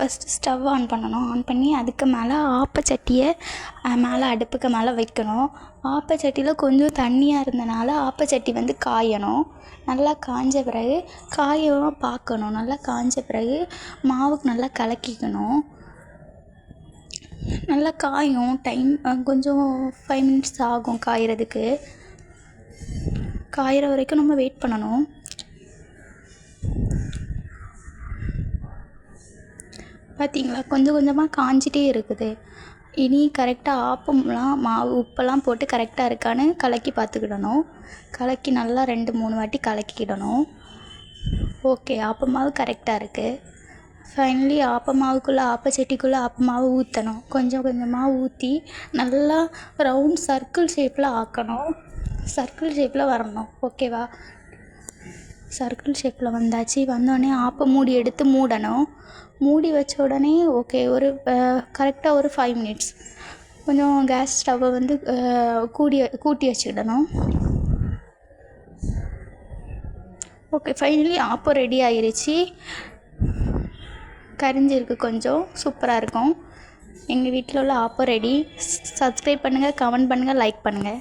First stove on பண்ணணும். On பண்ணி அதுக்கு மேலே ஆப்பச்சட்டியை மேலே அடுப்புக்கு மேலே வைக்கணும். ஆப்பச்சட்டியில் கொஞ்சம் தண்ணியாக இருந்தனால ஆப்பச்சட்டி வந்து காயணும். நல்லா காஞ்ச பிறகு காயவும் பார்க்கணும். நல்லா காஞ்ச பிறகு மாவுக்கு நல்லா கலக்கிக்கணும். நல்லா காயும். டைம் கொஞ்சம் 5 மினிட்ஸ் ஆகும் காயறதுக்கு. காயிற வரைக்கும் நம்ம வெயிட் பண்ணணும். பார்த்தீங்களா, கொஞ்சம் கொஞ்சமாக காஞ்சிட்டே இருக்குது. இனி கரெக்டாக ஆப்பம்லாம் மாவு உப்பெல்லாம் போட்டு கரெக்டாக இருக்கான்னு கலக்கி பார்த்துக்கிடணும். கலக்கி நல்லா 2-3 வாட்டி கலக்கிக்கிடணும். ஓகே, ஆப்பமாவு கரெக்டாக இருக்குது. ஃபைனலி ஆப்பமாவுக்குள்ளே ஆப்பச்சட்டிக்குள்ளே ஆப்பமாவு ஊற்றணும். கொஞ்சம் கொஞ்சமாக ஊற்றி நல்லா ரவுண்ட் சர்க்கிள் ஷேப்பில் ஆக்கணும். சர்க்கிள் ஷேப்பில் வரணும். ஓகேவா? சர்க்கிள் ஷேப்பில் வந்தாச்சு. வந்தோடனே ஆப்ப மூடி எடுத்து மூடணும். மூடி வச்ச உடனே ஓகே, ஒரு கரெக்டாக ஒரு 5 மினிட்ஸ் கொஞ்சம் கேஸ் ஸ்டவ்வை வந்து கூட்டி வச்சுக்கிடணும். ஓகே, ஃபைனலி ஆப்பம் ரெடி ஆயிருச்சு. கரிஞ்சிருக்கு, கொஞ்சம் சூப்பராக இருக்கும். எங்கள் வீட்டில் உள்ள ஆப்பம் ரெடி. சப்ஸ்கிரைப் பண்ணுங்கள், கமெண்ட் பண்ணுங்கள், லைக் பண்ணுங்கள்.